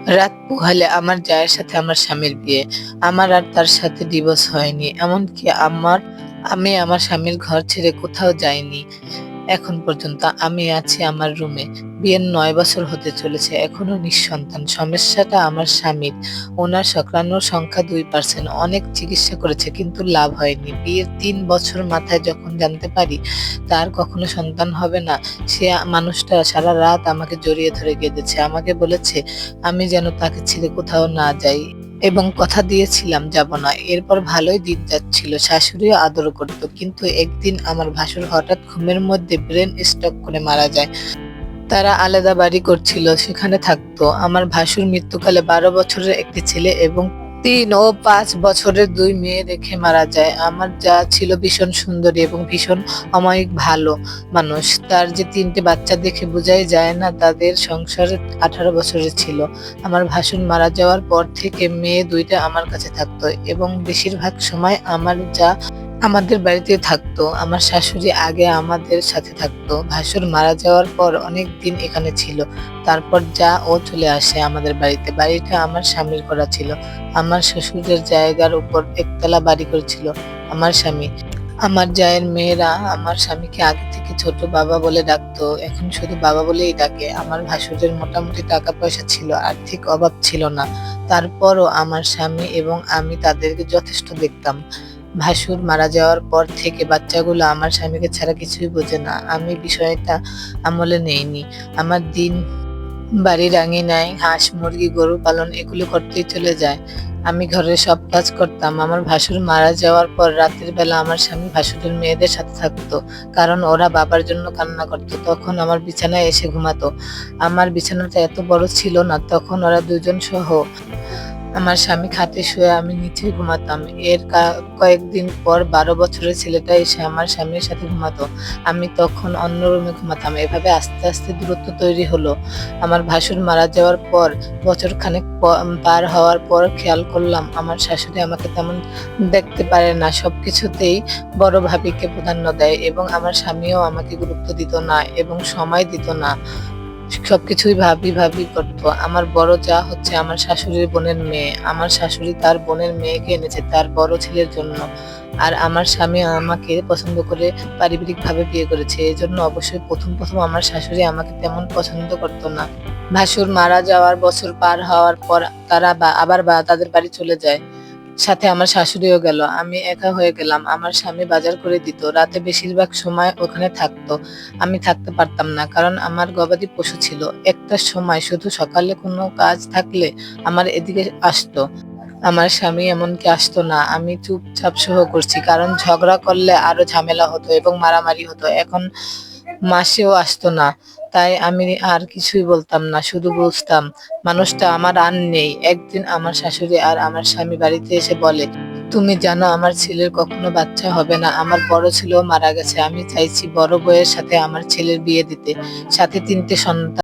রাত পোহালে আমার জায়ের সাথে আমার স্বামীর বিয়ে। আমার আর তার সাথে ডিভোর্স হয়নি। এমনকি আমি আমার স্বামীর ঘর ছেড়ে কোথাও যাইনি। এখন পর্যন্ত আমি আছি আমার রুমে। বিয়ের ৯ বছর হতে চলেছে। এখনো নিঃসন্তান। সমস্যাটা আমার স্বামীর। উনার শুক্রাণুর সংখ্যা 2%। অনেক চিকিৎসা করেছে কিন্তু লাভ হয়নি। বিয়ের ৩ বছর মাথায় যখন জানতে পারি তার কখনো সন্তান হবে না, সে মানুষটা সারারাত আমাকে জড়িয়ে ধরে কেঁদেছে। আমাকে বলেছে আমি যেন তাকে ছেড়ে কোথাও না যাই এবং কথা দিয়েছিলাম যাব না। এরপর ভালোই দিন যাচ্ছিল। শাশুড়িও আদর করত। কিন্তু একদিন আমার ভাসুর হঠাৎ ঘুমের মধ্যে ব্রেন স্ট্রোক করে মারা যায়। তারা আলাদা বাড়ি করছিল, সেখানে থাকতো। আমার ভাসুর মৃত্যুকালে ১২ বছরের একটি ছেলে এবং ৩ ও ৫ বছরের ২ মেয়ে রেখে মারা যায়। আমার যা ছিল ভীষণ সুন্দরী এবং ভীষণ অমায়িক ভালো মানুষ। তার যে ৩ টে বাচ্চা দেখে বোঝাই যায় না তাদের সংসার ১৮ বছরের ছিল। আমার ভাসুর মারা যাওয়ার পর থেকে মেয়ে ২ টা আমার কাছে থাকতো এবং বেশিরভাগ সময় আমার যা আমাদের বাড়িতে থাকতো। আমার শাশুড়ি আগে আমাদের সাথে থাকতো। ভাসুর মারা যাওয়ার পর অনেকদিন এখানে ছিল। তারপর যা ও চলে আসে আমাদের বাড়িতে। বাড়িটা আমার স্বামীর করা ছিল। আমার শ্বশুরের জায়গার উপর একতলা বাড়ি করেছিল আমার স্বামী। আমার জায়ের মেয়েরা আমার স্বামীকে আগে থেকে ছোট বাবা বলে ডাকতো। এখন শুধু বাবা বলেই ডাকে। আমার ভাসুরের মোটামুটি টাকা পয়সা ছিল, আর্থিক অভাব ছিল না। তারপরও আমার স্বামী এবং আমি তাদেরকে যথেষ্ট দেখতাম। ভাসুর মারা যাওয়ার পর থেকে বাচ্চাগুলো আমার স্বামীকে ছাড়া কিছুই বোঝে না। আমি বিষয়টা আমলে নেইনি। আমার দিন বাড়ির আঙিনায় হাঁস, মুরগি, গরু পালন এগুলো করতেই চলে যায়। আমি ঘরের সব কাজ করতাম। আমার ভাসুর মারা যাওয়ার পর রাতের বেলা আমার স্বামী ভাসুরের মেয়েদের সাথে থাকতো। কারণ ওরা বাবার জন্য কান্না করতো। তখন আমার বিছানায় এসে ঘুমাতো। আমার বিছানাটা এত বড় ছিল না, তখন ওরা ২ জন সহ আমার স্বামী খাটে শুয়ে আমি নিচে ঘুমাতাম। এর কয়েকদিন পর ১২ বছরের ছেলেটা এসে আমার স্বামীর সাথে ঘুমাতো। আমি তখন অন্য রুমে ঘুমাতাম। এভাবে আস্তে আস্তে দূরত্ব তৈরি হলো। আমার ভাসুর মারা যাওয়ার পর বছরখানেক পার হওয়ার পর খেয়াল করলাম আমার শাশুড়ি আমাকে তেমন দেখতে পারে না। সবকিছুতেই বড় ভাবিকে প্রাধান্য দেয় এবং আমার স্বামীও আমাকে গুরুত্ব দিত না এবং সময় দিত না। সবকিছুই ভাবি করতো। আমার বড় যা হচ্ছে আমার শাশুড়ির বোনের মেয়ে। আমার শাশুড়ি তার বোনের মেয়েকে এনেছে তার বড় ছেলের জন্য। আর আমার স্বামী আমাকে পছন্দ করে পারিবারিকভাবে বিয়ে করেছে। এজন্য অবশ্যই ১ম আমার শাশুড়ি আমাকে তেমন পছন্দ করত না। ভাসুর মারা যাওয়ার বছর পার হওয়ার পর তারা আবার তাদের বাড়ি চলে যায়। সাথে আমার শাশুড়িও গেল। আমি একা হয়ে গেলাম। আমার স্বামী বাজার করে দিত। রাতে বেশিরভাগ সময় ওখানে থাকতো। আমি থাকতে পারতাম না। কারণ আমার গবাদি পশু ছিল। একটা সময় শুধু সকালে কোনো কাজ থাকলে আমার এদিকে আসতো। আমার স্বামী এমনকি আসতো না। আমি চুপচাপ সহ্য করছি। কারণ ঝগড়া করলে আরো ঝামেলা হতো এবং মারামারি হতো। এখন মাসেও আসতো না। তাই আমি আর কিছুই বলতাম না। শুধু বুঝতাম মানুষটা আমার আর নেই। একদিন আমার শাশুড়ি আর আমার স্বামী বাড়িতে এসে বলে, "তুমি জানো আমার ছেলের কখনো বাচ্চা হবে না। আমার বড় ছেলেও মারা গেছে। আমি চাইছি বড় বউয়ের সাথে আমার ছেলের বিয়ে দিতে। সাথে ৩ টে সন্তান।"